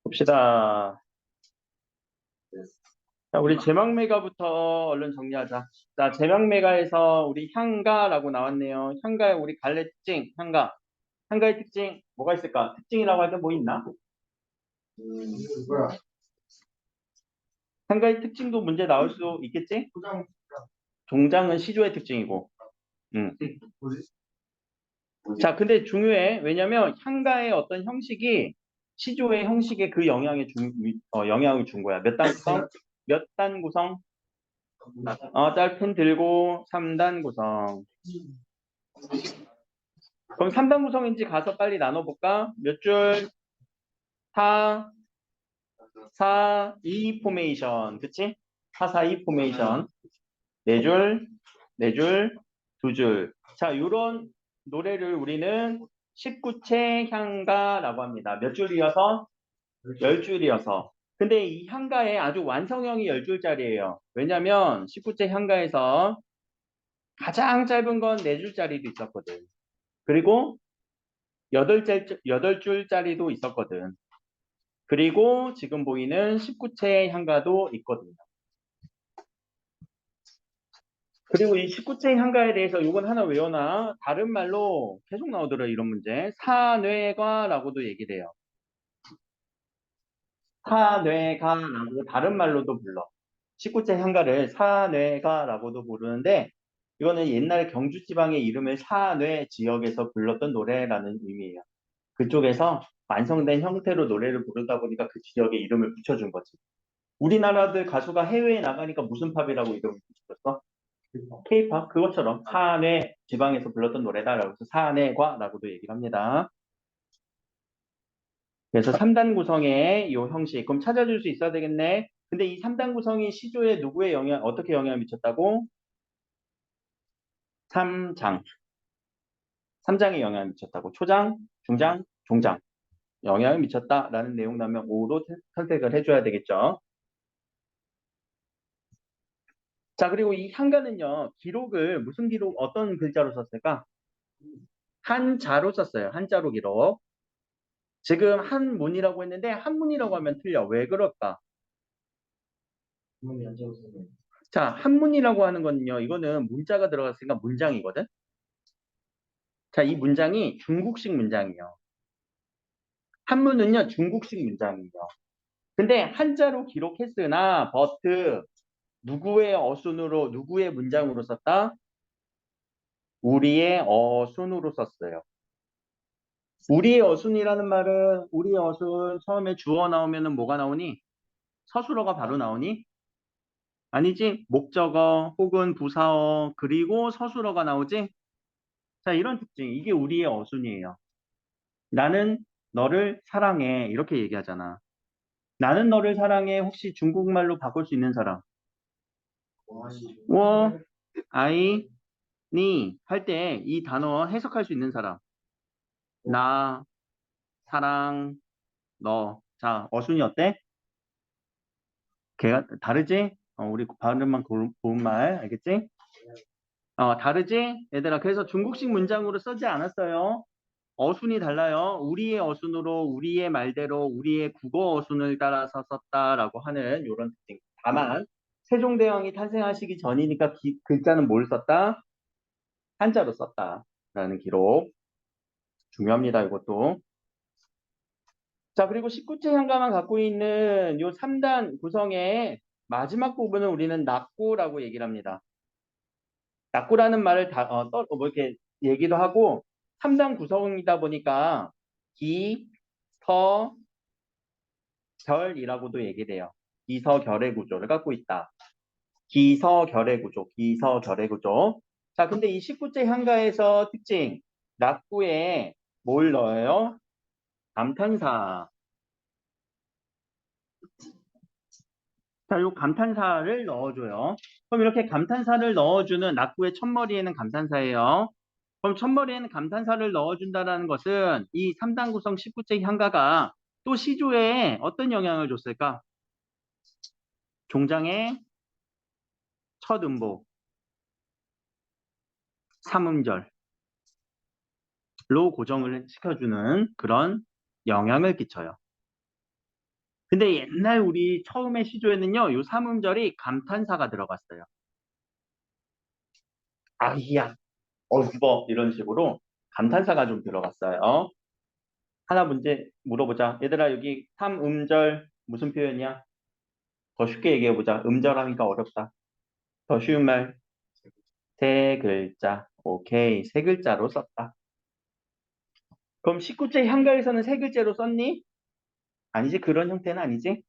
봅시다. 자, 우리 제망매가부터 얼른 정리하자. 자, 제망매가에서 우리 향가라고 나왔네요. 향가의 우리 갈래 특징, 향가. 향가의 특징, 뭐가 있을까? 특징이라고 할 때 뭐 있나? 뭐야? 향가의 특징도 문제 나올 수 있겠지? 종장은 시조의 특징이고. 뭐지? 자, 근데 중요해. 왜냐면 향가의 어떤 형식이 시조의 형식에 그 영향을 준 거야. 몇 단 구성? 몇 단 구성? 딸펜 들고 3단 구성. 그럼 3단 구성인지 가서 빨리 나눠볼까? 몇 줄? 4, 4, 2 포메이션. 그치? 4, 4, 2 포메이션. 4줄, 4줄, 2줄. 자, 요런 노래를 우리는 19채 향가라고 합니다. 몇 줄이어서? 10줄이어서. 근데 이 향가에 아주 완성형이 10줄짜리예요. 왜냐면 19채 향가에서 가장 짧은 건 4줄짜리도 있었거든. 그리고 8줄짜리도 있었거든. 그리고 지금 보이는 19채 향가도 있거든요. 그리고 이 19채 향가에 대해서 이건 하나 외워놔. 다른 말로 계속 나오더라 이런 문제. 사뇌가라고도 얘기를 해요. 사뇌가라고 다른 말로도 불러. 19채 향가를 사뇌가라고도 부르는데 이거는 옛날 경주 지방의 이름을 사뇌 지역에서 불렀던 노래라는 의미예요. 그쪽에서 완성된 형태로 노래를 부르다 보니까 그 지역에 이름을 붙여준 거지. 우리나라들 가수가 해외에 나가니까 무슨 팝이라고 이름을 붙였어? K-팝 그것처럼 사내 지방에서 불렀던 노래다라고 해서 사내과라고도 얘기를 합니다. 그래서 3단 구성의 이 형식 그럼 찾아줄 수 있어야 되겠네. 근데 이 3단 구성이 시조에 누구의 어떻게 영향을 미쳤다고? 3장. 3장에 영향을 미쳤다고. 초장, 중장, 종장. 영향을 미쳤다라는 내용 나면 5로 선택을 해줘야 되겠죠. 자, 그리고 이 향가는요, 기록을 무슨 기록, 어떤 글자로 썼을까? 한자로 썼어요. 한자로 기록. 지금 한문이라고 했는데 한문이라고 하면 틀려. 왜 그럴까? 자, 한문이라고 하는 거는요, 이거는 문자가 들어갔으니까 문장이거든? 자, 이 문장이 중국식 문장이에요. 한문은요, 중국식 문장이에요. 근데 한자로 기록했으나, 누구의 어순으로, 누구의 문장으로 썼다? 우리의 어순으로 썼어요. 우리의 어순이라는 말은 우리의 어순 처음에 주어 나오면은 뭐가 나오니? 서술어가 바로 나오니? 아니지? 목적어 혹은 부사어 그리고 서술어가 나오지? 자, 이런 특징. 이게 우리의 어순이에요. 나는 너를 사랑해. 이렇게 얘기하잖아. 나는 너를 사랑해. 혹시 중국말로 바꿀 수 있는 사람? 워, 아이, 니 할 때 이 단어 해석할 수 있는 사람. 나, 사랑, 너. 자, 어순이 어때? 걔가 다르지? 우리 발음만 고운 말, 알겠지? 다르지? 얘들아, 그래서 중국식 문장으로 쓰지 않았어요. 어순이 달라요. 우리의 어순으로, 우리의 말대로, 우리의 국어 어순을 따라서 썼다라고 하는 이런 특징. 다만, 세종대왕이 탄생하시기 전이니까 글자는 뭘 썼다? 한자로 썼다라는 기록. 중요합니다, 이것도. 자, 그리고 19채 향가만 갖고 있는 요 3단 구성의 마지막 부분은 우리는 낙구라고 얘기를 합니다. 낙구라는 말을 뭐 이렇게 얘기도 하고 3단 구성이다 보니까 기, 서, 결이라고도 얘기를 해요. 기서결의 구조를 갖고 있다. 기서결의 구조, 기서결의 구조. 자, 근데 이 19제 향가에서 특징, 낙구에 뭘 넣어요? 감탄사. 자, 요 감탄사를 넣어줘요. 그럼 이렇게 감탄사를 넣어주는 낙구의 첫머리에는 감탄사예요. 그럼 첫머리에는 감탄사를 넣어준다는 것은 이 3단 구성 19제 향가가 또 시조에 어떤 영향을 줬을까? 종장의 첫 음보, 삼음절로 고정을 시켜주는 그런 영향을 끼쳐요. 근데 옛날 우리 처음에 시조에는요, 요 삼음절이 감탄사가 들어갔어요. 아이야, 어스버 이런 식으로 감탄사가 좀 들어갔어요. 하나 문제 물어보자. 얘들아, 여기 삼음절 무슨 표현이야? 더 쉽게 얘기해보자. 음절하니까 어렵다. 더 쉬운 말. 세 글자. 오케이. 세 글자로 썼다. 그럼 19제 향가에서는 세 글자로 썼니? 아니지. 그런 형태는 아니지.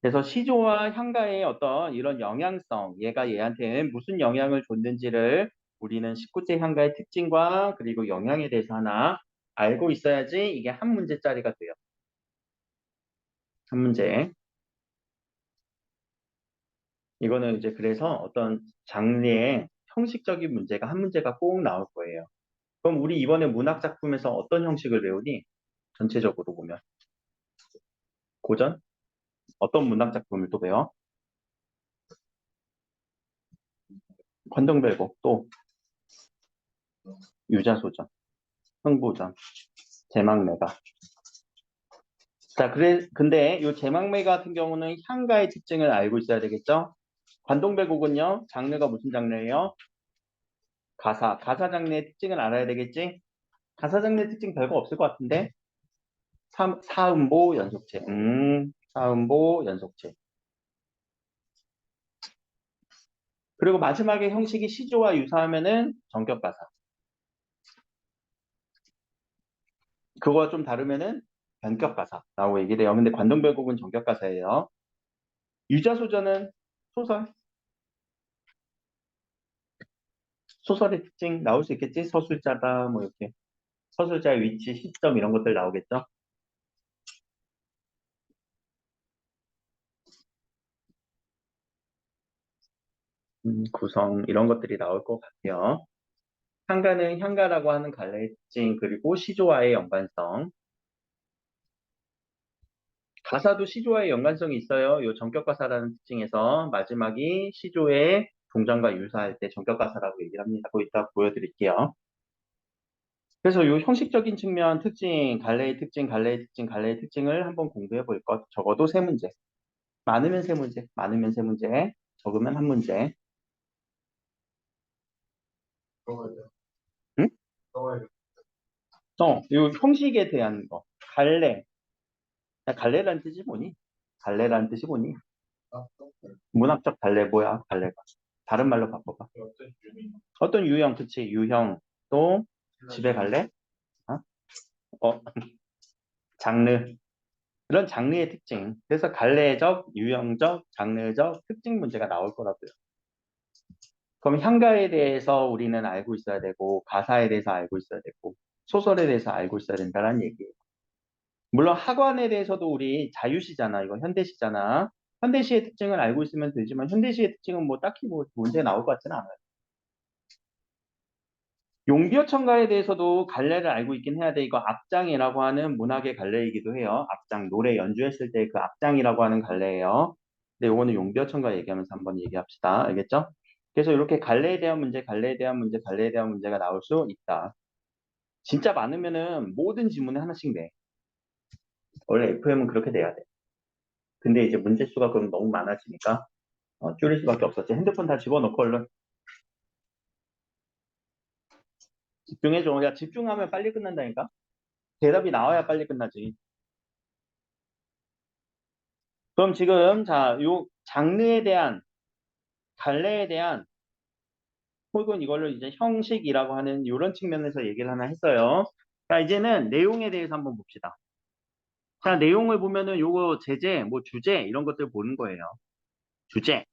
그래서 시조와 향가의 어떤 이런 영향성, 얘가 얘한테 무슨 영향을 줬는지를 우리는 19제 향가의 특징과 그리고 영향에 대해서 하나 알고 있어야지 이게 한 문제짜리가 돼요. 한 문제. 이거는 이제 그래서 어떤 장르의 형식적인 문제가 한 문제가 꼭 나올 거예요. 그럼 우리 이번에 문학 작품에서 어떤 형식을 배우니? 전체적으로 보면. 고전? 어떤 문학 작품을 또 배워? 관동별곡, 또 유자소전, 흥부전, 제망매가. 자, 근데 이 제망매 같은 경우는 향가의 특징을 알고 있어야 되겠죠? 관동별곡은요, 장르가 무슨 장르예요? 가사 장르의 특징을 알아야 되겠지? 가사 장르의 특징 별거 없을 것 같은데? 사음보 연속체. 사음보 연속체. 그리고 마지막에 형식이 시조와 유사하면은 정격가사. 그거와 좀 다르면은 변격가사라고 얘기를 해요. 근데 관동별곡은 정격가사예요. 유자소전은 소설. 소설의 특징 나올 수 있겠지? 서술자다, 뭐 이렇게. 서술자의 위치, 시점 이런 것들 나오겠죠? 구성 이런 것들이 나올 것 같아요. 향가는 향가라고 하는 갈래의 특징, 그리고 시조와의 연관성. 가사도 시조와의 연관성이 있어요. 요 전격가사라는 특징에서 마지막이 시조의 동장과 유사할 때 전격가사라고 얘기를 합니다. 그거 이따 보여드릴게요. 그래서 요 형식적인 측면 특징, 갈래의 특징, 갈래의 특징, 갈래의 특징을 한번 공부해 볼 것. 적어도 세 문제. 많으면 세 문제, 많으면 세 문제, 적으면 한 문제. 써야 돼. 응? 써야 돼. 요 형식에 대한 거. 갈래. 갈래라는 뜻이 뭐니? 갈래라는 뜻이 뭐니? 아, 써야 문학적 갈래 뭐야? 갈래가. 다른 말로 바꿔봐. 돼. 어떤 유미? 어떤 유형, 그치? 유형. 또 집에 갈래? 어? 어, 장르. 그런 장르의 특징. 그래서 갈래적, 유형적, 장르적 특징 문제가 나올 거라고요. 그럼 향가에 대해서 우리는 알고 있어야 되고, 가사에 대해서 알고 있어야 되고, 소설에 대해서 알고 있어야 된다는 얘기예요. 물론 학원에 대해서도 우리 자유시잖아. 이거 현대시잖아. 현대시의 특징을 알고 있으면 되지만 현대시의 특징은 뭐 딱히 뭐 문제 나올 것 같지는 않아요. 용비어천가에 대해서도 갈래를 알고 있긴 해야 돼. 이거 악장이라고 하는 문학의 갈래이기도 해요. 악장, 노래 연주했을 때 그 악장이라고 하는 갈래예요. 근데 요거는 용비어천가 얘기하면서 한번 얘기합시다. 알겠죠? 그래서 이렇게 갈래에 대한 문제, 갈래에 대한 문제, 갈래에 대한 문제가 나올 수 있다. 진짜 많으면은 모든 지문에 하나씩 내. 원래 FM은 그렇게 돼야 돼. 근데 이제 문제 수가 그럼 너무 많아지니까 줄일 수밖에 없었지. 핸드폰 다 집어넣고 얼른 집중해줘. 야, 집중하면 빨리 끝난다니까? 대답이 나와야 빨리 끝나지. 그럼 지금, 자, 요 장르에 대한, 갈래에 대한, 혹은 이걸로 이제 형식이라고 하는 이런 측면에서 얘기를 하나 했어요. 자, 이제는 내용에 대해서 한번 봅시다. 자, 내용을 보면은 요거 제재, 뭐 주제, 이런 것들 보는 거예요. 주제.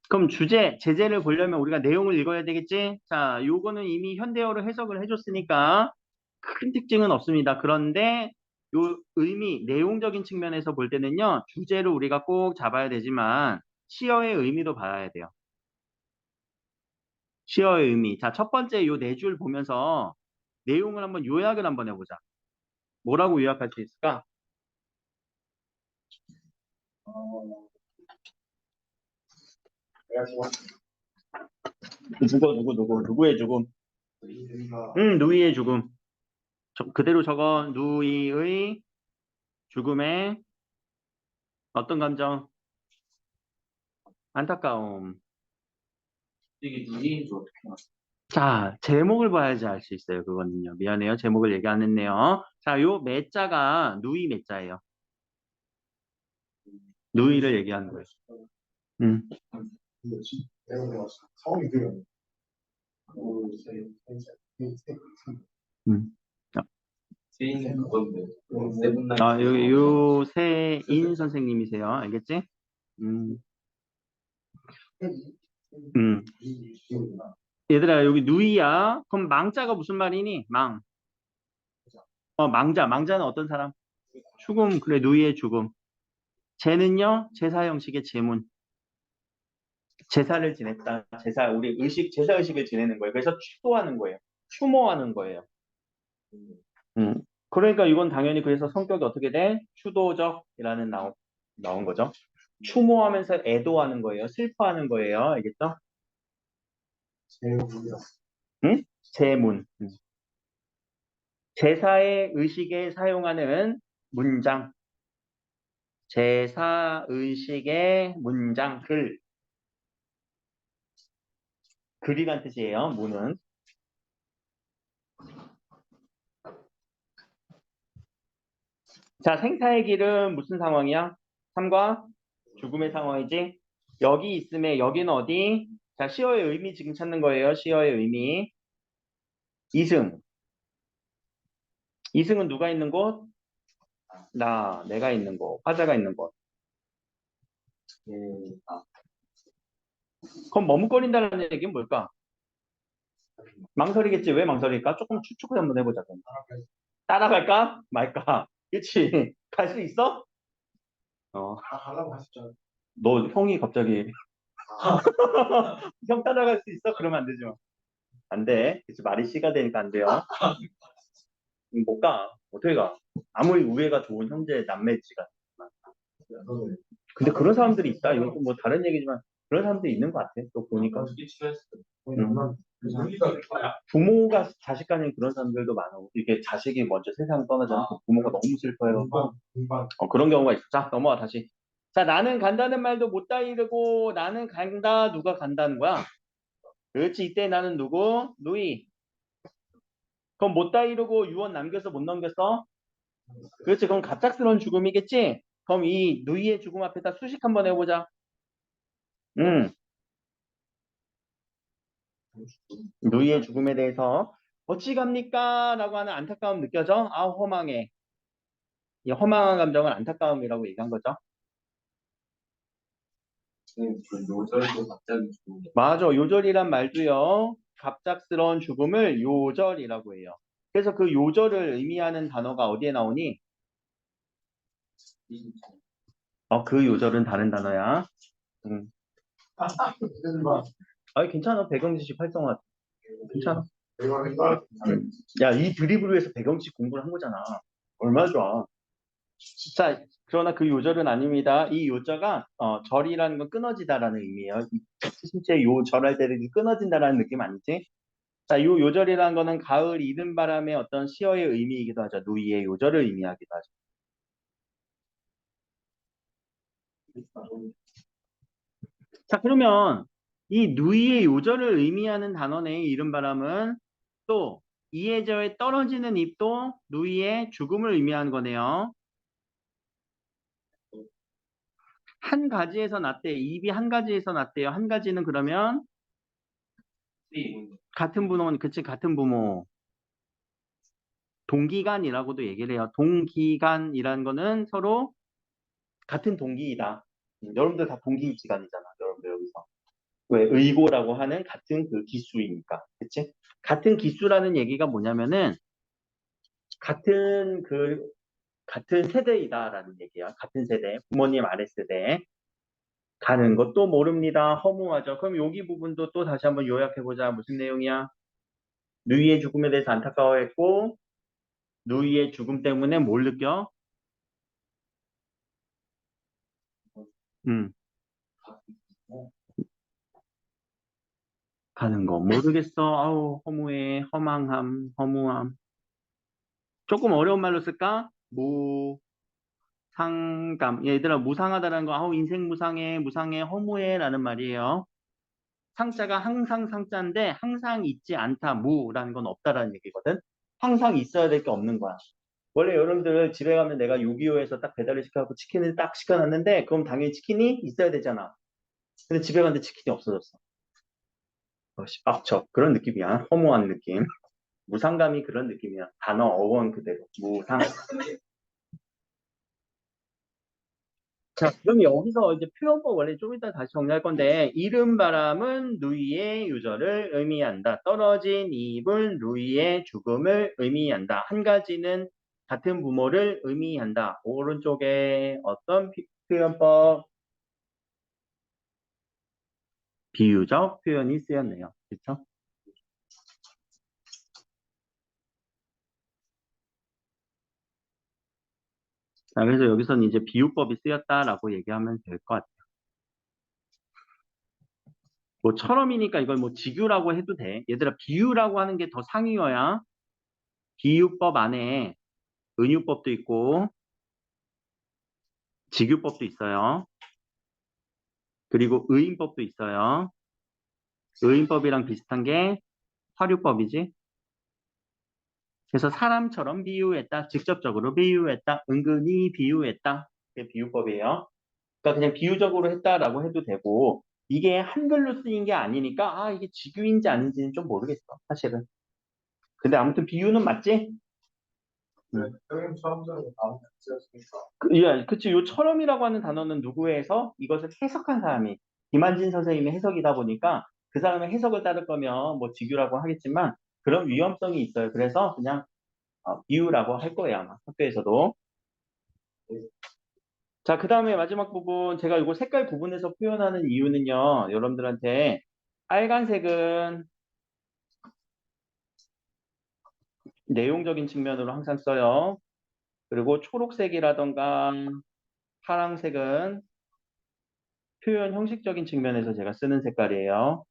그럼 주제, 제재를 보려면 우리가 내용을 읽어야 되겠지? 자, 요거는 이미 현대어로 해석을 해줬으니까 큰 특징은 없습니다. 그런데 요 의미, 내용적인 측면에서 볼 때는요, 주제를 우리가 꼭 잡아야 되지만 시어의 의미도 봐야 돼요. 시어의 의미. 자, 첫 번째 요 네 줄 보면서 내용을 한번 요약을 한번 해보자. 뭐라고 요약할 수 있을까? 어, 내가 지금 누구의 죽음? 우리가 누이의 죽음. 그대로 적어. 누이의 죽음에 어떤 감정? 안타까움. 이게 누이인지 어떻게 알아? 자, 제목을 봐야지 알 수 있어요. 그거는요. 미안해요. 제목을 얘기 안 했네요. 자, 요 매자가 누이 매자예요. 누이를 얘기하는 거예요. 음. 뭐지? 내가 성이 그려. 음. 세인은 그건데. 세븐나이트. 요 세인 선생님이세요. 알겠지? 음. 음. 얘들아, 여기 누이야. 그럼 망자가 무슨 말이니? 망. 망자는 어떤 사람? 죽음. 그래, 누이의 죽음. 제는요, 제사 형식의 제문. 제사를 지냈다. 우리 제사 의식을 지내는 거예요. 그래서 추도하는 거예요. 추모하는 거예요. 음. 그러니까 이건 당연히 그래서 성격이 어떻게 돼? 추도적이라는 나온 거죠. 추모하면서 애도하는 거예요. 슬퍼하는 거예요. 알겠죠? 제목이요. 응? 제문. 제사의 의식에 사용하는 문장. 제사 의식의 문장, 글이란 뜻이에요. 문은. 자, 생사의 길은 무슨 상황이야? 삶과 죽음의 상황이지. 여기 있음에 여기는 어디? 자, 시어의 의미 지금 찾는 거예요. 시어의 의미. 이승. 이승은 누가 있는 곳? 내가 있는 곳. 화자가 있는 곳. 그럼 머뭇거린다는 얘기는 뭘까? 망설이겠지. 왜 망설일까? 조금 추측을 한번 해보자. 그럼. 따라갈까? 말까? 그치? 갈 수 있어? 다 가려고 하셨잖아. 너 형이 갑자기 형 따라갈 수 있어? 그러면 안 되죠. 안 돼. 그치? 말이 씨가 되니까 안 돼요. 못 가. 어떻게 가? 아무리 우애가 좋은 형제 남매지가. 근데 그런 사람들이 있다. 이건 뭐 다른 얘기지만 그런 사람들이 있는 것 같아. 또 보니까. 부모가 자식 간에 그런 사람들도 많아. 이게 자식이 먼저 세상을 떠나잖아. 그 부모가 너무 슬퍼해요. 그런 경우가 있어. 자, 넘어와 다시. 자, 나는 간다는 말도 못 따르고 나는 간다. 누가 간다는 거야? 그렇지. 이때 나는 누구? 누이. 그럼 못 따르고 유언 남겼어? 못 남겼어? 그렇지. 그럼 갑작스러운 죽음이겠지? 그럼 이 누이의 죽음 앞에다 수식 한번 해보자. 누이의 죽음에 대해서 어찌 갑니까? 라고 하는 안타까움 느껴져? 아, 허망해. 이 허망한 감정을 안타까움이라고 얘기한 거죠. 요절도 갑자기 죽는 게. 맞아. 요절이란 말도요. 갑작스러운 죽음을 요절이라고 해요. 그래서 그 요절을 의미하는 단어가 어디에 나오니? 그 요절은 다른 단어야. 음. 괜찮아. 배경지식 활성화. 괜찮아. 야, 이 드립을 위해서 배경지식 공부를 한 거잖아. 얼마나 좋아. 자, 그러나 그 요절은 아닙니다. 이 요절가 절이라는 건 끊어지다라는 의미예요. 실제 요 절할 때는 끊어진다라는 느낌 아니지? 자, 요 요절이라는 거는 가을 이른 바람의 어떤 시어의 의미이기도 하죠. 누이의 요절을 의미하기도 하죠. 자, 그러면 이 누이의 요절을 의미하는 단어의 이른 바람은 또 이해저에 떨어지는 잎도 누이의 죽음을 의미하는 거네요. 한 가지에서 났대. 잎이 한 가지에서 났대요. 한 가지는 그러면 같은 부모는 그치 같은 부모. 동기간이라고도 얘기를 해요. 동기간이라는 거는 서로 같은 동기이다. 여러분들 다 동기지간이잖아. 여러분들 여기서. 왜 의고라고 하는 같은 그 기수이니까. 그치? 같은 기수라는 얘기가 뭐냐면은 같은 세대이다라는 얘기야. 같은 세대. 부모님 아랫세대. 가는 것도 모릅니다. 허무하죠. 그럼 여기 부분도 또 다시 한번 요약해보자. 무슨 내용이야? 누이의 죽음에 대해서 안타까워했고 누이의 죽음 때문에 뭘 느껴? 음, 가는 거 모르겠어. 아우 허무해. 허망함, 허무함. 조금 어려운 말로 쓸까? 무상감. 얘들아, 무상하다라는 거, 아우, 인생 무상해, 무상해, 허무해, 라는 말이에요. 상자가 항상 상자인데, 항상 있지 않다, 무라는 건 없다라는 얘기거든. 항상 있어야 될 게 없는 거야. 원래 여러분들 집에 가면 내가 요기요에서 딱 배달을 시켜갖고 치킨을 딱 시켜놨는데, 그럼 당연히 치킨이 있어야 되잖아. 근데 집에 갔는데 치킨이 없어졌어. 빡쳐. 그런 느낌이야. 허무한 느낌. 무상감이 그런 느낌이야. 단어 어원 그대로. 무상. 자, 그럼 여기서 이제 표현법 원래 좀 이따 다시 정리할 건데, 이른 바람은 누이의 유저를 의미한다. 떨어진 이불 누이의 죽음을 의미한다. 한 가지는 같은 부모를 의미한다. 오른쪽에 어떤 표현법, 비유적 표현이 쓰였네요. 그렇죠? 자, 그래서 여기서는 이제 비유법이 쓰였다라고 얘기하면 될 것 같아요. 뭐 처럼이니까 이걸 뭐 직유라고 해도 돼. 얘들아, 비유라고 하는 게 더 상위어야. 비유법 안에 은유법도 있고 직유법도 있어요. 그리고 의인법도 있어요. 의인법이랑 비슷한 게 화류법이지. 그래서 사람처럼 비유했다. 직접적으로 비유했다. 은근히 비유했다. 그게 비유법이에요. 그러니까 그냥 비유적으로 했다라고 해도 되고 이게 한글로 쓰인 게 아니니까 이게 직유인지 아닌지는 좀 모르겠어. 사실은. 근데 아무튼 비유는 맞지? 형님 사람들은 아무 없으니까. 예, 그치. 요 처럼이라고 하는 단어는 누구에서 이것을 해석한 사람이 김한진 선생님의 해석이다 보니까 그 사람의 해석을 따를 거면 뭐 직유라고 하겠지만 그런 위험성이 있어요. 그래서 그냥 비유라고 할 거예요, 아마 학교에서도. 자, 그 다음에 마지막 부분 제가 이거 색깔 구분해서 표현하는 이유는요, 여러분들한테 빨간색은 내용적인 측면으로 항상 써요. 그리고 초록색이라던가 파랑색은 표현 형식적인 측면에서 제가 쓰는 색깔이에요.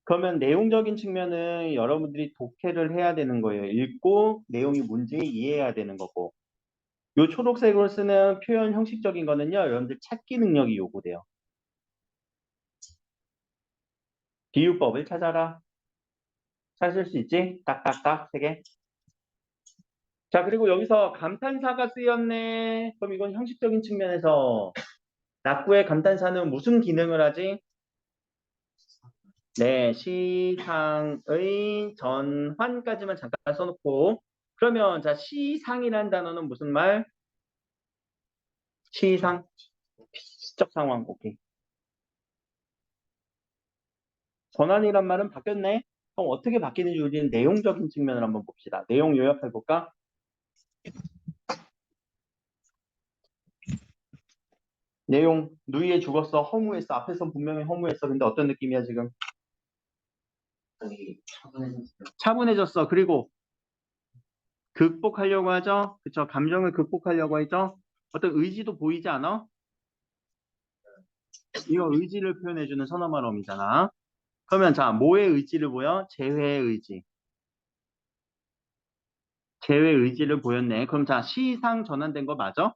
그러면 내용적인 측면은 여러분들이 독해를 해야 되는 거예요. 읽고 내용이 뭔지 이해해야 되는 거고. 요 초록색으로 쓰는 표현 형식적인 거는요. 여러분들 찾기 능력이 요구돼요. 비유법을 찾아라. 찾을 수 있지? 딱딱딱 세 개. 자, 그리고 여기서 감탄사가 쓰였네. 그럼 이건 형식적인 측면에서 낙구의 감탄사는 무슨 기능을 하지? 네, 시상의 전환까지만 잠깐 써놓고 그러면 자 시상이라는 단어는 무슨 말? 시상, 시적 상황, 오케이. 전환이란 말은 바뀌었네. 그럼 어떻게 바뀌는지 우리는 내용적인 측면을 한번 봅시다. 내용 요약해볼까? 내용, 누이에 죽었어, 허무했어. 앞에서 분명히 허무했어. 근데 어떤 느낌이야 지금? 아니, 차분해졌어요. 차분해졌어. 그리고 극복하려고 하죠. 그쵸? 감정을 극복하려고 하죠. 어떤 의지도 보이지 않아? 이거 의지를 표현해주는 선어말음이잖아. 그러면 자, 뭐의 의지를 보여? 재회의 의지. 재회의 의지를 보였네. 그럼 자, 시상 전환된 거 맞아?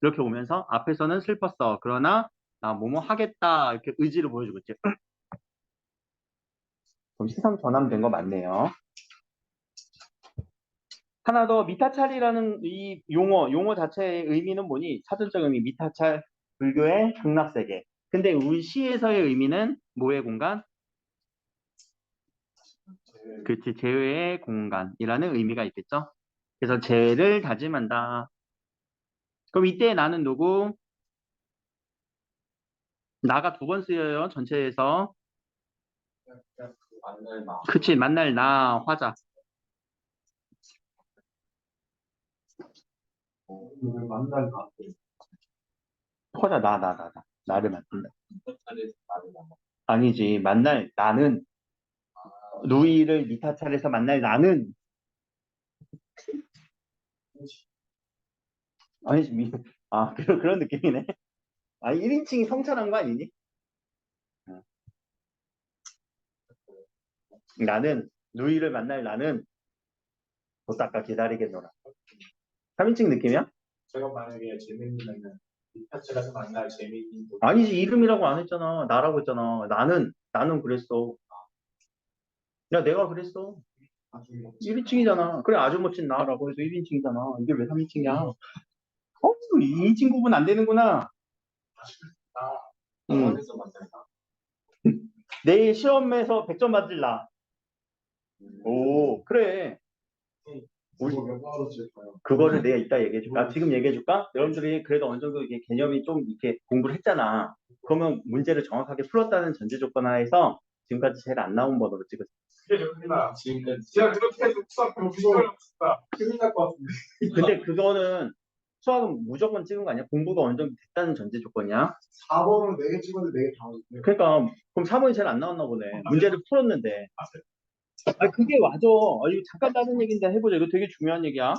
이렇게 오면서 앞에서는 슬펐어. 그러나 나 뭐뭐 하겠다. 이렇게 의지를 보여주고 있지. 그럼 시상 전환된 거 맞네요. 하나 더 미타찰이라는 이 용어 자체의 의미는 뭐니? 사전적 의미 미타찰 불교의 극락세계. 근데 우리 시에서의 의미는 뭐의 공간? 그치, 재회의 공간이라는 의미가 있겠죠. 그래서 재를 다짐한다. 그럼 이때 나는 누구? 나가 두 번 쓰여요. 전체에서. 만날 마. 그치, 만날 나 화자. 왜 만날 것 같아. 화자 나. 나를 만든다. 차례에서 나를 만나. 아니지. 만날 나는 누이를 니타 차례에서 만날 나는 아니지. 그런 느낌이네. 1인칭이 성찰한 거 아니니? 어. 나는 누이를 만날 나는 도 닦아 기다리겠노라. 3인칭 느낌이야? 제가 만약에 재민이면은 이파트 가서 만날 재민이 아니지, 이름이라고 안 했잖아. 나라고 했잖아. 나는 그랬어. 야, 내가 그랬어. 나중에 1인칭이잖아. 그래, 아주 멋진 나라고 해서 1인칭이잖아. 이게 왜 3인칭이야? 2인칭 구분 안 되는구나. 응. 병원에서 만날까? 내일 시험에서 100점 맞을 나. 오, 그래. 우리 몇 번으로 칠까요? 그거를 내가 이따 얘기해줄까? 지금 얘기해줄까? 여러분들이 그래도 어느 정도 이게 개념이 좀 이렇게 공부를 했잖아. 그러면 문제를 정확하게 풀었다는 전제 조건 하에서 지금까지 제일 안 나온 번호로 찍었어. 그게 좋습니다. 지금까지 제가 그렇게 해서 수학 너무 시끄럽다. 큰일 날 것 같은데. 근데 그거는 수학은 무조건 찍은 거 아니야? 공부가 어느 정도 됐다는 전제 조건이야. 4번으로 4개 찍었는데 4개 다 맞았네. 그러니까 그럼 3번이 제일 안 나왔나 보네. 문제를 풀었는데. 아 그게 맞아. 이거 잠깐 다른 얘기인데 해보자. 이거 되게 중요한 얘기야.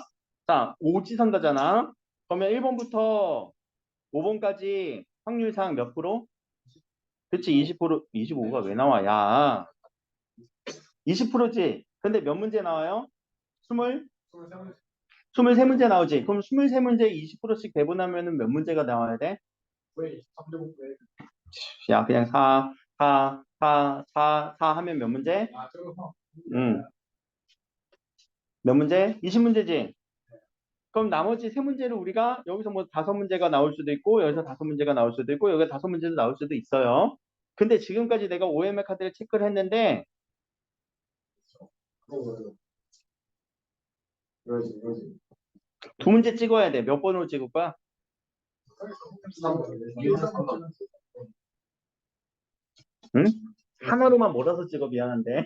자, 오지선다잖아. 그러면 1번부터 5번까지 확률상 몇 프로? 그치, 20%, 25가 왜 나와? 야, 20%지. 근데 몇 문제 나와요? 20, 23번 23문제 나오지. 그럼 23문제 20%씩 배분하면은 몇 문제가 나와야 돼? 왜 23제곱에 야, 그냥 4, 4, 4, 4, 4 하면 몇 문제? 저거 응. 몇 문제? 20문제지. 그럼 나머지 세 문제를 우리가 여기서 뭐 5문제가 나올 수도 있고, 여기서 5문제가 나올 수도 있고, 여기 5문제도 나올 수도 있어요. 근데 지금까지 내가 OMR 카드를 체크를 했는데, 그러지. 2문제 찍어야 돼. 몇 번으로 찍을 거야? 3번. 응? 하나로만 몰아서 찍어, 미안한데.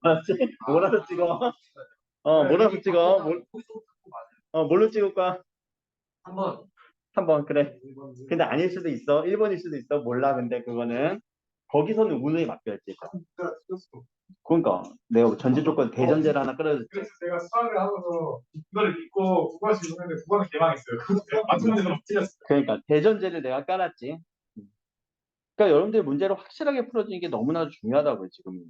알았지? 몰아서 찍어. 몰아서 찍어. 뭘로 찍을 거야? 한번 3번, 그래. 근데 아닐 수도 있어. 1번일 수도 있어. 몰라. 근데 그거는. 거기서는 운에 맡겨야지. 그러니까 내가 전제 조건 대전제를 하나 끌어줬지. 그래서 제가 수학을 하면서 이거를 믿고 국어식 했는데 국어는 개망했어요. 맞은 데서 막 틀렸어요. 그러니까 대전제를 내가 깔았지. 그러니까 여러분들 문제를 확실하게 풀어주는 게 너무나 중요하다고요, 지금.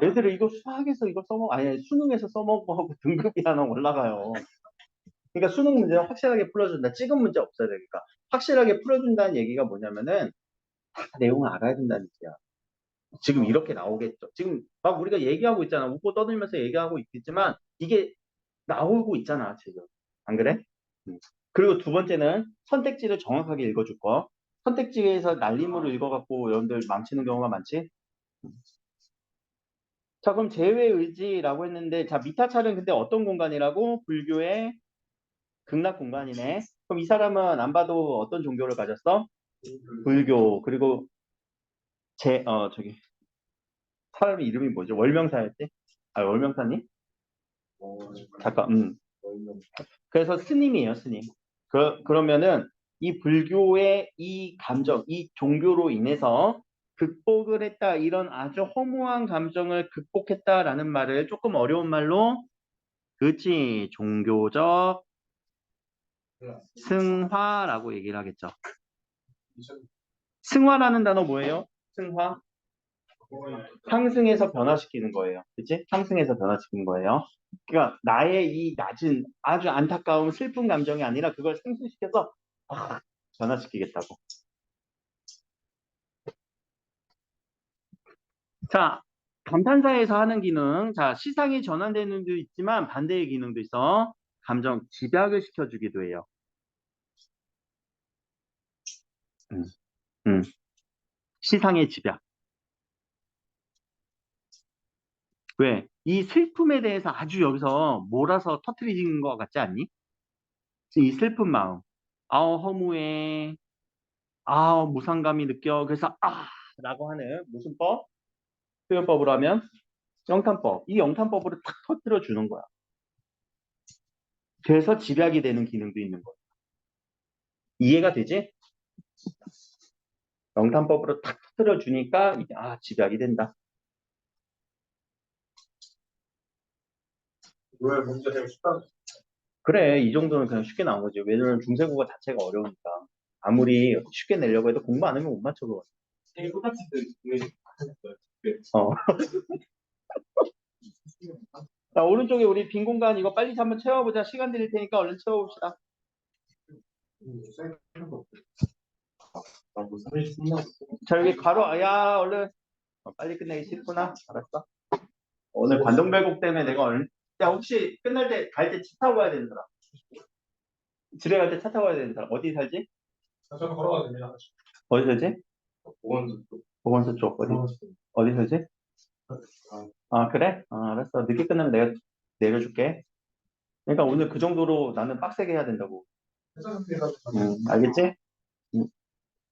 애들이 이거 수학에서 이거 써먹, 아니, 수능에서 써먹고 하고 등급이 하나 올라가요. 그러니까 수능 문제는 확실하게 풀어준다. 찍은 문제 없어야 되니까. 확실하게 풀어준다는 얘기가 뭐냐면은 다 내용을 알아야 된다는 얘기야. 지금 이렇게 나오겠죠. 지금 막 우리가 얘기하고 있잖아. 웃고 떠들면서 얘기하고 있겠지만 이게 나오고 있잖아, 지금. 안 그래? 그리고 두 번째는 선택지를 정확하게 읽어줄 거. 선택지에서 날림으로 읽어갖고 여러분들 망치는 경우가 많지? 자, 그럼 제외 의지라고 했는데, 자, 미타찰은 근데 어떤 공간이라고? 불교의 극락 공간이네. 그럼 이 사람은 안 봐도 어떤 종교를 가졌어? 불교. 그리고 저기, 사람 이름이 뭐죠? 월명사였지? 아, 월명사님? 잠깐, 그래서 스님이에요, 스님. 그러면은 이 불교의 이 감정, 이 종교로 인해서 극복을 했다, 이런 아주 허무한 감정을 극복했다라는 말을 조금 어려운 말로, 그치, 종교적 승화라고 얘기를 하겠죠. 승화라는 단어 뭐예요? 승화? 상승해서 변화시키는 거예요. 그치? 상승해서 변화시키는 거예요. 그러니까 나의 이 낮은 아주 안타까운 슬픈 감정이 아니라 그걸 상승시켜서 변화시키겠다고. 자, 감탄사에서 하는 기능. 자, 시상이 전환되는 도 있지만 반대의 기능도 있어. 감정 집약을 시켜주기도 해요. 음, 음. 시상의 집약. 왜? 이 슬픔에 대해서 아주 여기서 몰아서 터트리는 것 같지 않니? 이 슬픈 마음. 아우, 허무해. 아우, 무상감이 느껴. 그래서, 라고 하는 무슨 법? 표현법으로 하면 영탄법. 이 영탄법으로 탁 터뜨려 주는 거야. 그래서 집약이 되는 기능도 있는 거야. 이해가 되지? 영탄법으로 탁 터뜨려 주니까 이게 집약이 된다. 왜 문제 되게 쉽다. 그래, 이 정도는 그냥 쉽게 나온 거지. 왜냐면 중세국어 자체가 어려우니까. 아무리 쉽게 내려고 해도 공부 안 하면 못 맞춰 그거. 되게 똑같이 왜 어. 자, 오른쪽에 우리 빈 공간 이거 빨리 한번 채워보자. 시간 드릴 테니까 얼른 채워봅시다. 자, 여기 가로, 야, 얼른. 빨리 끝내기 싫구나. 알았어. 오늘 관동별곡 때문에 내가 얼른. 야, 혹시 끝날 때, 갈 때 차 타고 가야 되는 사람? 집에 갈 때 차 타고 가야 되는 사람? 어디 살지? 저는 걸어가도 됩니다. 어디 살지? 보건소 쪽. 보건소 쪽. 어디 살지? 아, 그래? 아, 알았어. 늦게 끝나면 내가 내려줄게. 그러니까 오늘 그 정도로 나는 빡세게 해야 된다고. 알겠지?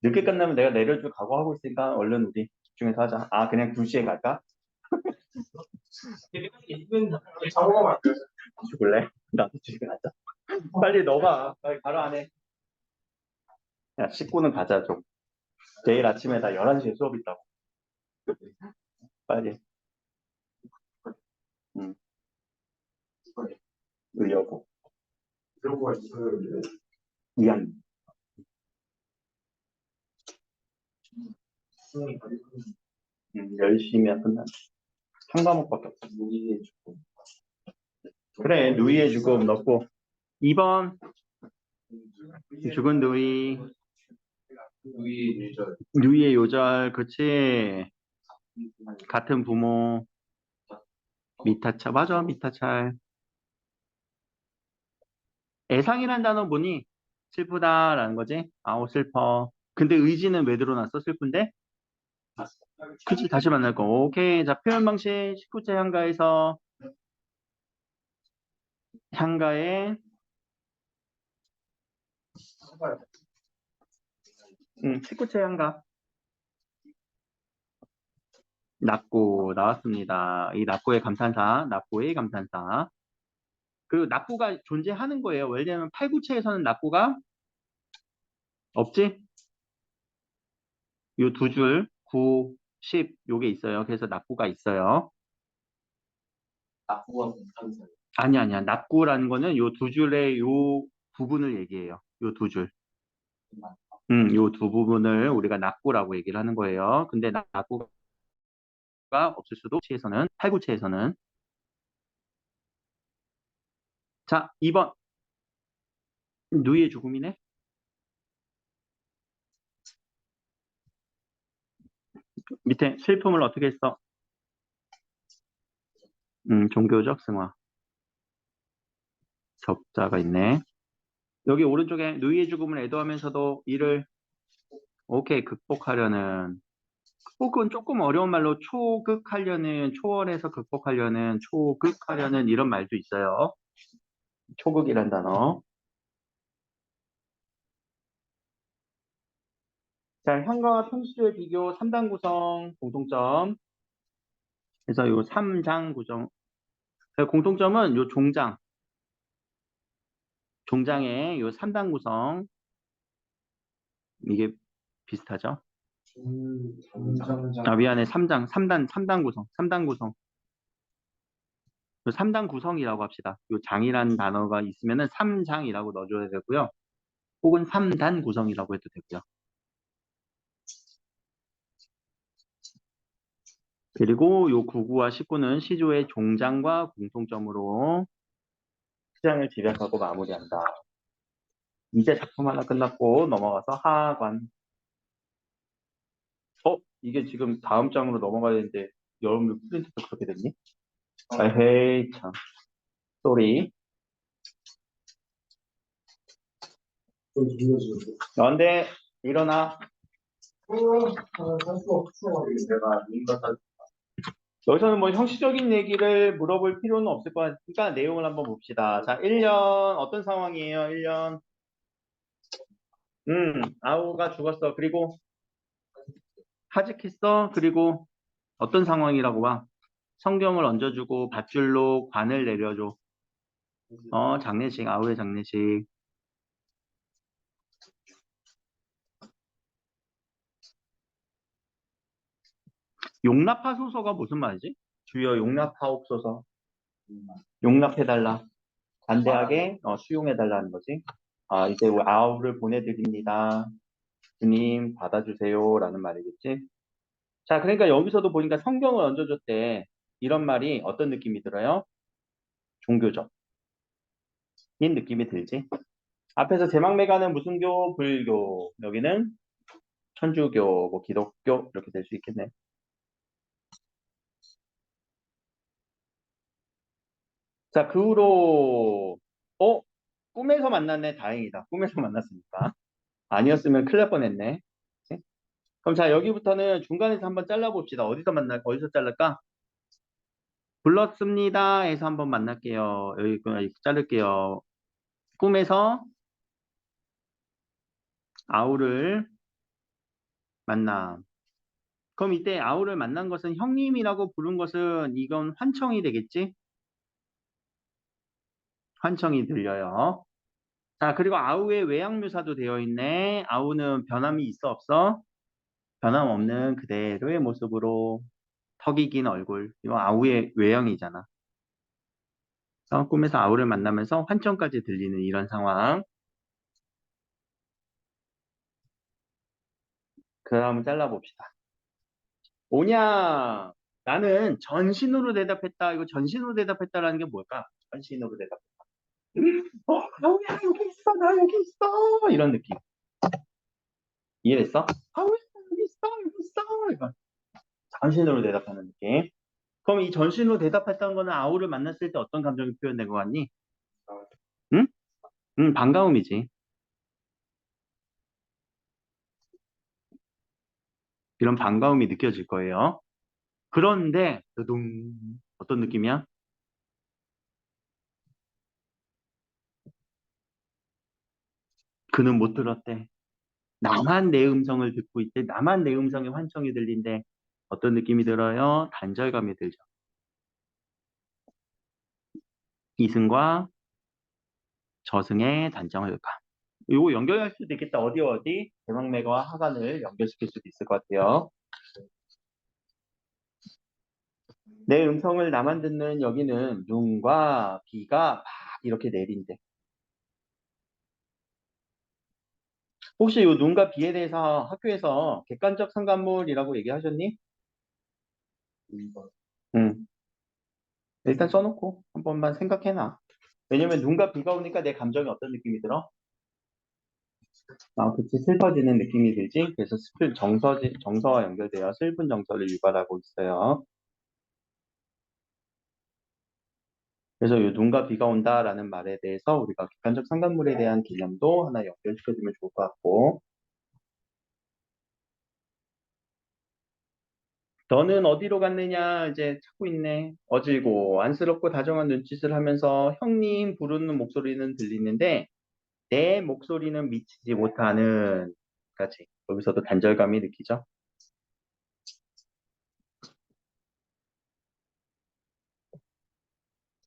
늦게 끝나면 내가 내려줄 각오하고 있으니까 얼른 우리 집중해서 하자. 아, 그냥 2시에 갈까? 작업하면 안 돼요. 죽을래? 나도 집에 가자. 빨리 너가. 빨리 바로 안 해. 야, 씻고는 가자, 좀. 내일 아침에 나 11시에 수업 있다고. 빨리. 응. 의여고. 들어가 있어요. 미안. 열심히 끝나. 한 과목밖에 없어. 그래, 누이의 죽음 넣고. 2번. 죽은 누이. 누이의 요절. 그치. 같은 부모. 미타차. 맞아, 미타찰. 애상이란 단어 보니 슬프다라는 거지. 아우, 슬퍼. 근데 의지는 왜 드러났어? 슬픈데? 그치, 다시 만날 거. 오케이. 자, 표현 방식 19째 향가에서 향가에 19째 향가. 납구 나왔습니다. 이 납구의 감탄사, 납구의 감탄사. 그리고 납구가 존재하는 거예요. 왜냐면 8, 9체에서는 납구가 없지? 요 두 줄, 9, 10 요게 있어요. 그래서 납구가 있어요. 낙구가 못하는 아니야. 납구라는 거는 요 두 줄의 요 부분을 얘기해요. 요 두 줄. 요 두 부분을 우리가 납구라고 얘기를 하는 거예요. 근데 납구가 없을 수도, 체에서는, 8, 9체에서는. 자, 2번. 누이의 죽음이네. 밑에 슬픔을 어떻게 했어? 종교적 승화. 적자가 있네. 여기 오른쪽에 누이의 죽음을 애도하면서도 이를 오케이 극복하려는, 극복은 조금 어려운 말로 초극하려는, 초월해서 극복하려는, 초극하려는 이런 말도 있어요. 초극이란 단어. 자, 향과 평시의 비교 3단 구성 공통점. 그래서 요 3장 구성. 공통점은 요 종장의 요 3단 구성. 이게 비슷하죠? 아, 미안해. 3단 구성. 3단 구성. 요 3단 구성이라고 합시다. 요 장이라는 단어가 있으면은 3장이라고 넣어줘야 되고요. 혹은 3단 구성이라고 해도 되고요. 그리고 요 9구와 19는 시조의 종장과 공통점으로 시장을 집약하고 마무리한다. 이제 작품 하나 끝났고 넘어가서 하관. 이게 지금 다음 장으로 넘어가야 되는데 여러분들 프린트도 그렇게 됐니? 에헤이 참. 쏘리. 너한테 일어나. 여기서는 뭐 형식적인 얘기를 물어볼 필요는 없을 것 같으니까 내용을 한번 봅시다. 자, 1년 어떤 상황이에요? 1년. 아우가 죽었어. 그리고 하직했어. 그리고 어떤 상황이라고 봐. 성경을 얹어주고 밧줄로 관을 내려줘. 장례식, 아우의 장례식. 용납하소서가 무슨 말이지? 주여 용납하옵소서. 용납해달라. 관대하게 수용해달라는 거지. 아, 이제 아우를 보내드립니다. 주님 받아주세요. 라는 말이겠지. 자, 그러니까 여기서도 보니까 성경을 얹어줬대. 이런 말이 어떤 느낌이 들어요? 종교적인 느낌이 들지. 앞에서 제망매가는 무슨 교? 불교. 여기는 천주교, 뭐 기독교 이렇게 될 수 있겠네. 자, 그 후로 꿈에서 만났네. 다행이다. 꿈에서 만났으니까. 아니었으면 큰일 날 뻔했네. 그치? 그럼 자, 여기부터는 중간에서 한번 잘라봅시다. 어디서 잘랄까? 불렀습니다. 해서 한번 만날게요. 여기 자를게요. 꿈에서 아우를 만남. 그럼 이때 아우를 만난 것은 형님이라고 부른 것은 이건 환청이 되겠지? 환청이 들려요. 자, 그리고 아우의 외양묘사도 되어 있네. 아우는 변함이 있어, 없어? 변함없는 그대로의 모습으로 턱이 긴 얼굴. 이거 아우의 외형이잖아. 꿈에서 아우를 만나면서 환청까지 들리는 이런 상황. 그 다음 잘라봅시다. 오냐? 나는 전신으로 대답했다. 이거 전신으로 대답했다라는 게 뭘까? 전신으로 대답. 아우야, 여기 있어. 나 여기 있어. 이런 느낌. 이해했어? 아우야, 여기 있어. 여기 있어. 이거. 전신으로 대답하는 느낌. 그럼 이 전신으로 대답했던 거는 아우를 만났을 때 어떤 감정이 표현된 것 같니? 응? 응, 반가움이지. 이런 반가움이 느껴질 거예요. 그런데, 두둥, 어떤 느낌이야? 그는 못 들었대. 나만 내 음성을 듣고 있대. 나만 내 음성에 환청이 들린대. 어떤 느낌이 들어요? 단절감이 들죠. 이승과 저승의 단정을감. 이거 연결할 수도 있겠다. 어디? 대망매가와 하관을 연결시킬 수도 있을 것 같아요. 내 음성을 나만 듣는 여기는 눈과 비가 막 이렇게 내린대. 혹시 이 눈과 비에 대해서 학교에서 객관적 상관물이라고 얘기하셨니? 응. 일단 써놓고 한 번만 생각해놔. 왜냐면 눈과 비가 오니까 내 감정이 어떤 느낌이 들어? 아, 그치. 슬퍼지는 느낌이 들지? 그래서 정서와 연결되어 슬픈 정서를 유발하고 있어요. 그래서 이 눈과 비가 온다라는 말에 대해서 우리가 객관적 상관물에 대한 개념도 하나 연결시켜주면 좋을 것 같고, 너는 어디로 갔느냐 이제 찾고 있네. 어질고 안쓰럽고 다정한 눈짓을 하면서 형님 부르는 목소리는 들리는데 내 목소리는 미치지 못하는 까지. 여기서도 단절감이 느끼죠.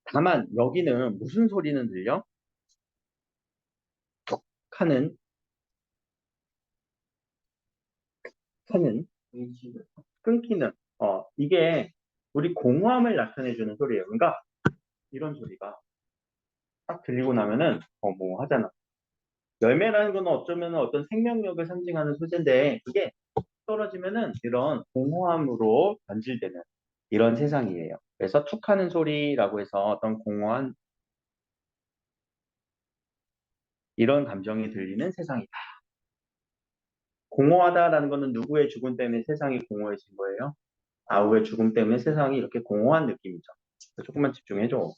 다만 여기는 무슨 소리는 들려? 하는 하는 끊기는 이게 우리 공허함을 나타내주는 소리예요. 그러니까 이런 소리가 딱 들리고 나면은 뭐 하잖아. 열매라는 건 어쩌면 어떤 생명력을 상징하는 소재인데 그게 떨어지면은 이런 공허함으로 변질되는 이런 세상이에요. 그래서 툭 하는 소리라고 해서 어떤 공허한 이런 감정이 들리는 세상이다. 공허하다라는 거는 누구의 죽음 때문에 세상이 공허해진 거예요? 아우의 죽음 때문에 세상이 이렇게 공허한 느낌이죠. 조금만 집중해줘.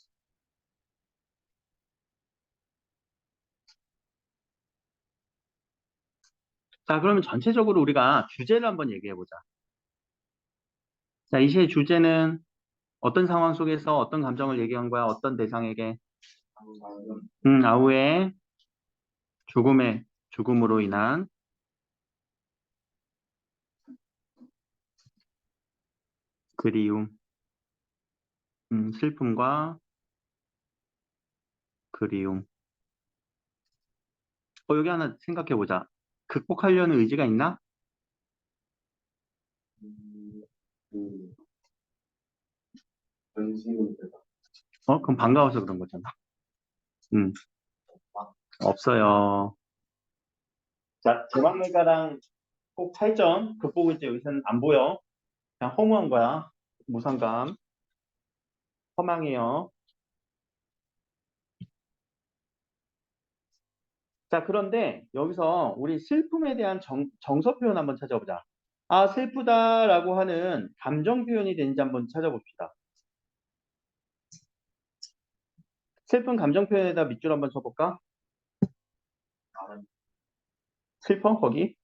자, 그러면 전체적으로 우리가 주제를 한번 얘기해 보자. 자, 이 시의 주제는 어떤 상황 속에서 어떤 감정을 얘기한 거야? 어떤 대상에게? 아우의 죽음으로 인한 그리움, 슬픔과 그리움. 여기 하나 생각해 보자. 극복하려는 의지가 있나? 그럼 반가워서 그런 거잖아. 음, 없어요. 자, 제왕물가랑 꼭 차이점 극복을 이제 여기서는 안 보여. 그냥 허무한 거야. 무상감. 허망해요. 자, 그런데 여기서 우리 슬픔에 대한 정서 표현 한번 찾아보자. 아, 슬프다라고 하는 감정 표현이 되는지 한번 찾아봅시다. 슬픈 감정 표현에다 밑줄 한번 쳐볼까? 슬퍼? 거기?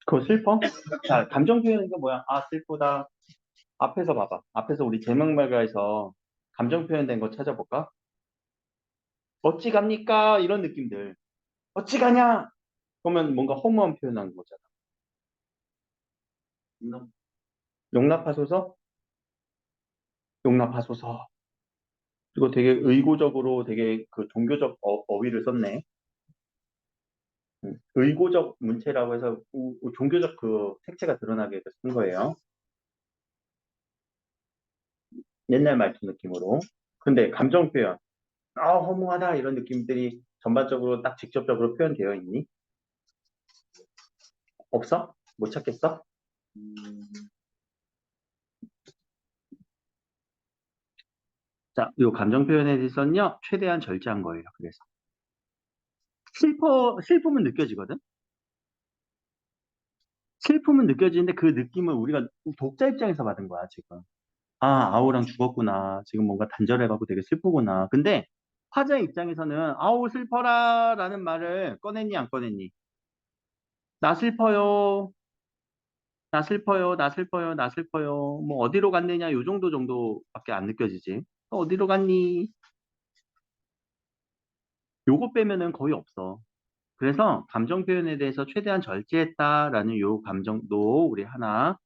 그거 슬퍼? 자, 감정 표현은 게 뭐야? 아, 슬프다. 앞에서 봐봐. 앞에서 우리 제명말가에서 감정 표현된 거 찾아볼까? 어찌 갑니까? 이런 느낌들. 어찌 가냐? 그러면 뭔가 허무한 표현하는 거잖아. 용납하소서? 용납하소서. 이거 되게 의고적으로 되게 그 종교적 어휘를 썼네. 의고적 문체라고 해서 종교적 그 색채가 드러나게 해서 쓴 거예요. 옛날 말투 느낌으로. 근데 감정 표현, 아, 허무하다 이런 느낌들이 전반적으로 딱 직접적으로 표현되어 있니? 없어? 못 찾겠어? 자, 이 감정 표현에 대해서는요, 최대한 절제한 거예요. 그래서 슬픔은 느껴지거든. 슬픔은 느껴지는데 그 느낌을 우리가 독자 입장에서 받은 거야, 지금. 아, 아우랑 죽었구나. 지금 뭔가 단절해가고 되게 슬프구나. 근데 화자 입장에서는 아우 슬퍼라 라는 말을 꺼냈니 안 꺼냈니? 나 슬퍼요. 나 슬퍼요. 나 슬퍼요. 나 슬퍼요. 뭐 어디로 갔느냐 요 정도밖에 안 느껴지지. 어디로 갔니? 요거 빼면은 거의 없어. 그래서 감정 표현에 대해서 최대한 절제했다라는 요 감정도 우리 하나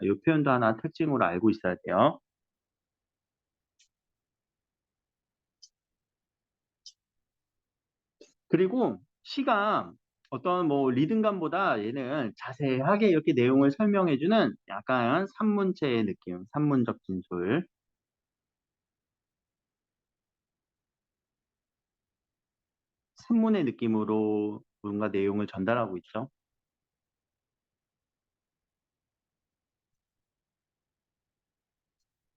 요 표현도 하나 특징으로 알고 있어야 돼요. 그리고 시가 어떤 뭐 리듬감보다 얘는 자세하게 이렇게 내용을 설명해주는 약간 산문체의 느낌, 산문적 진술. 산문의 느낌으로 뭔가 내용을 전달하고 있죠.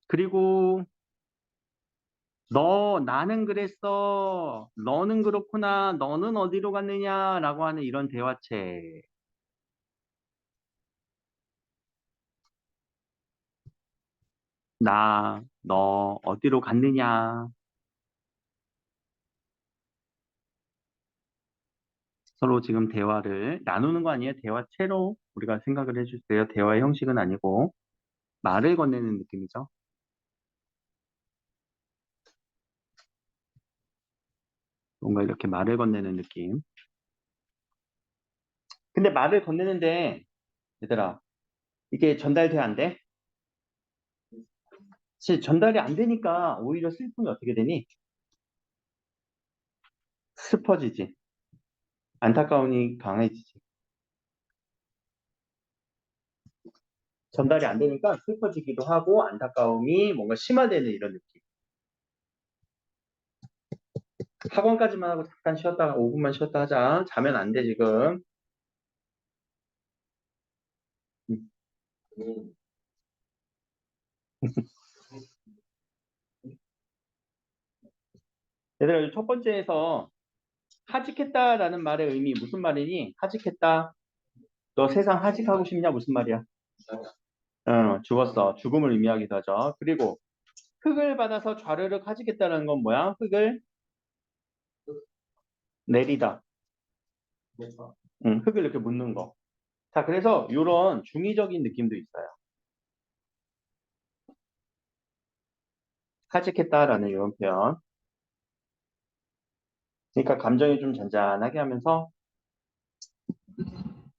그리고 나는 그랬어. 너는 그렇구나. 너는 어디로 갔느냐라고 하는 이런 대화체. 너 어디로 갔느냐. 서로 지금 대화를 나누는 거 아니에요? 대화체로 우리가 생각을 해주세요. 대화의 형식은 아니고 말을 건네는 느낌이죠. 뭔가 이렇게 말을 건네는 느낌. 근데 말을 건네는데 얘들아 이게 전달돼 안 돼? 전달이 안 되니까 오히려 슬픔이 어떻게 되니? 슬퍼지지. 안타까움이 강해지지. 전달이 안 되니까 슬퍼지기도 하고 안타까움이 뭔가 심화되는 이런 느낌. 학원까지만 하고 잠깐 쉬었다가 5분만 쉬었다 하자. 자면 안 돼 지금. 음. 얘들아 첫 번째에서 하직했다라는 말의 의미 무슨 말이니? 하직했다. 너 세상 하직하고 싶냐? 무슨 말이야? 죽었어. 죽음을 의미하기도 하죠. 그리고 흙을 받아서 좌르륵 하직했다는 건 뭐야? 흙을 내리다. 흙을 이렇게 묻는 거. 자, 그래서 이런 중의적인 느낌도 있어요. 하직했다라는 이런 표현. 그러니까 감정이 좀 잔잔하게 하면서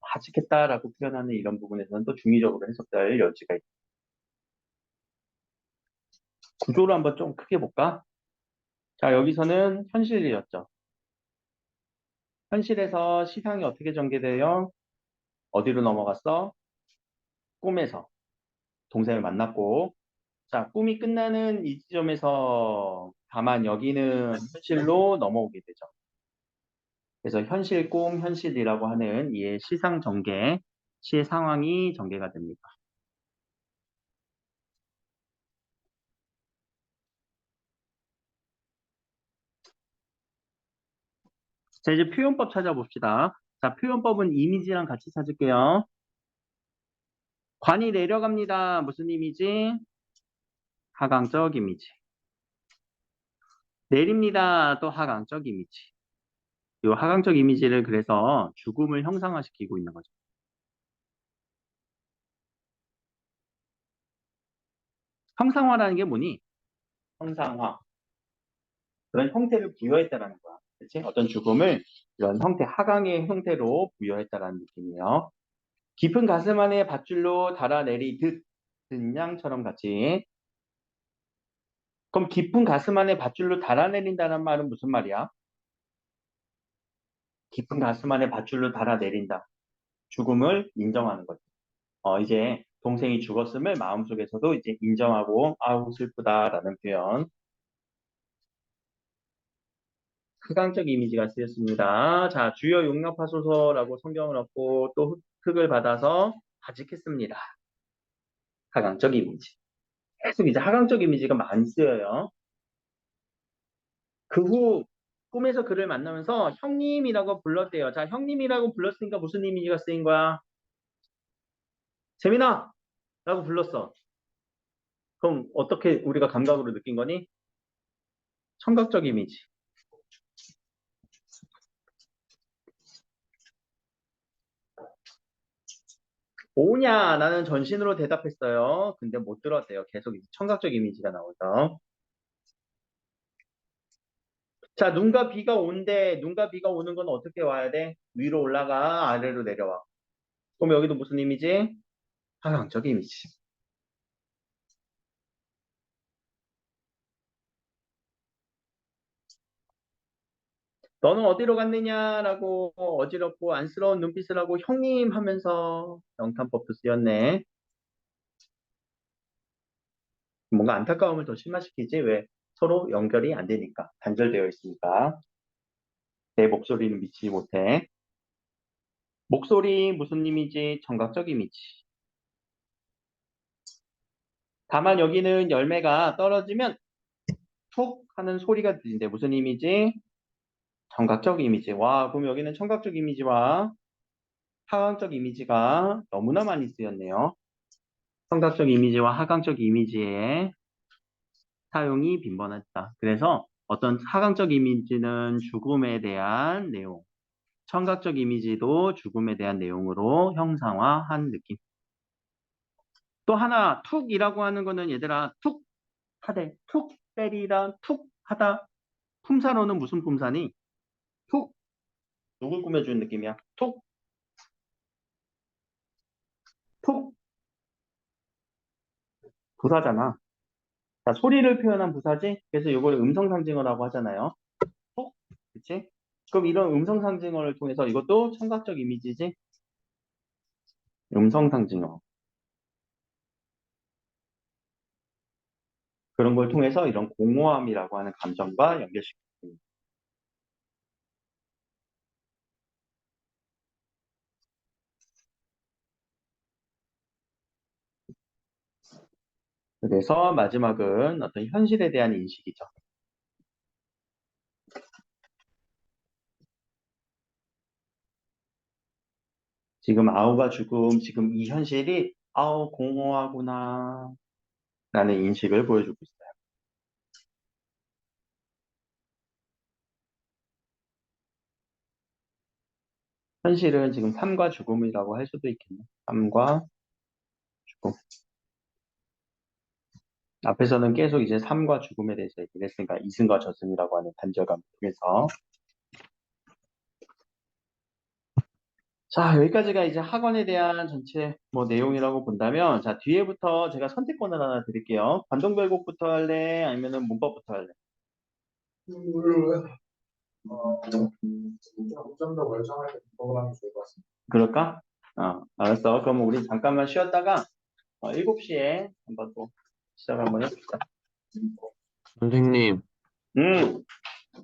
하직했다라고 표현하는 이런 부분에서는 또 중의적으로 해석될 여지가 있다. 구조를 한번 좀 크게 볼까? 자, 여기서는 현실이었죠. 현실에서 시상이 어떻게 전개돼요? 어디로 넘어갔어? 꿈에서 동생을 만났고, 자, 꿈이 끝나는 이 지점에서 다만 여기는 현실로 넘어오게 되죠. 그래서 현실 꿈, 현실이라고 하는 이의 시상 전개, 시의 상황이 전개가 됩니다. 자, 이제 표현법 찾아봅시다. 자, 표현법은 이미지랑 같이 찾을게요. 관이 내려갑니다. 무슨 이미지? 하강적 이미지. 내립니다. 또 하강적 이미지. 이 하강적 이미지를 그래서 죽음을 형상화시키고 있는 거죠. 형상화라는 게 뭐니? 형상화. 그런 형태를 부여했다라는 거야. 그치? 어떤 죽음을 이런 형태, 하강의 형태로 부여했다라는 느낌이에요. 깊은 가슴 안에 밧줄로 달아내리듯 양처럼 같이. 그럼 깊은 가슴 안에 밧줄로 달아내린다는 말은 무슨 말이야? 깊은 가슴 안에 밧줄로 달아내린다. 죽음을 인정하는 거지. 이제 동생이 죽었음을 마음속에서도 이제 인정하고 아우 슬프다라는 표현. 흑강적 이미지가 쓰였습니다. 자, 주여 용납하소서라고 성경을 얻고 또 흑을 받아서 가직했습니다. 하강적 이미지. 계속 이제 하강적 이미지가 많이 쓰여요. 그 후 꿈에서 그를 만나면서 형님이라고 불렀대요. 자, 형님이라고 불렀으니까 무슨 이미지가 쓰인 거야? 재민아! 라고 불렀어. 그럼 어떻게 우리가 감각으로 느낀 거니? 청각적 이미지. 오냐? 나는 전신으로 대답했어요. 근데 못 들었대요. 계속 이제 청각적 이미지가 나오죠. 자, 눈과 비가 온대. 눈과 비가 오는 건 어떻게 와야 돼? 위로 올라가, 아래로 내려와. 그럼 여기도 무슨 이미지? 하강적 이미지. 너는 어디로 갔느냐라고 어지럽고 안쓰러운 눈빛을 하고 형님 하면서 영탄법도 쓰였네. 뭔가 안타까움을 더 심화시키지 왜? 서로 연결이 안 되니까. 단절되어 있으니까. 내 목소리는 미치지 못해. 목소리 무슨 이미지? 청각적 이미지. 다만 여기는 열매가 떨어지면 툭 하는 소리가 들린대. 무슨 이미지? 청각적 이미지. 와, 그럼 여기는 청각적 이미지와 하강적 이미지가 너무나 많이 쓰였네요. 청각적 이미지와 하강적 이미지의 사용이 빈번했다. 그래서 어떤 하강적 이미지는 죽음에 대한 내용, 청각적 이미지도 죽음에 대한 내용으로 형상화한 느낌. 또 하나, 툭이라고 하는 거는 얘들아, 툭 하되, 툭 때리다, 툭 하다. 품사로는 무슨 품사니? 툭. 누굴 꾸며주는 느낌이야? 툭, 툭. 부사잖아. 자, 소리를 표현한 부사지? 그래서 이걸 음성 상징어라고 하잖아요. 톡? 그치? 그럼 이런 음성 상징어를 통해서 이것도 청각적 이미지지? 음성 상징어. 그런 걸 통해서 이런 공허함이라고 하는 감정과 연결시킵니다. 그래서 마지막은 어떤 현실에 대한 인식이죠. 지금 아우가 죽음, 지금 이 현실이 아우 공허하구나 라는 인식을 보여주고 있어요. 현실은 지금 삶과 죽음이라고 할 수도 있겠네. 삶과 죽음. 앞에서는 계속 이제 삶과 죽음에 대해서 얘기를 했으니까 이승과 저승이라고 하는 단절감을 통해서. 자, 여기까지가 이제 학원에 대한 전체 뭐 내용이라고 본다면, 자, 뒤에부터 제가 선택권을 하나 드릴게요. 관동별곡부터 할래? 아니면은 문법부터 할래? 좀더 멀쩡하게 공부를 하면 좋을 것 같습니다. 그럴까? 알았어. 그럼 우리 잠깐만 쉬었다가 7시에 한번 또 시작 한번 해봅시다. 선생님, 음.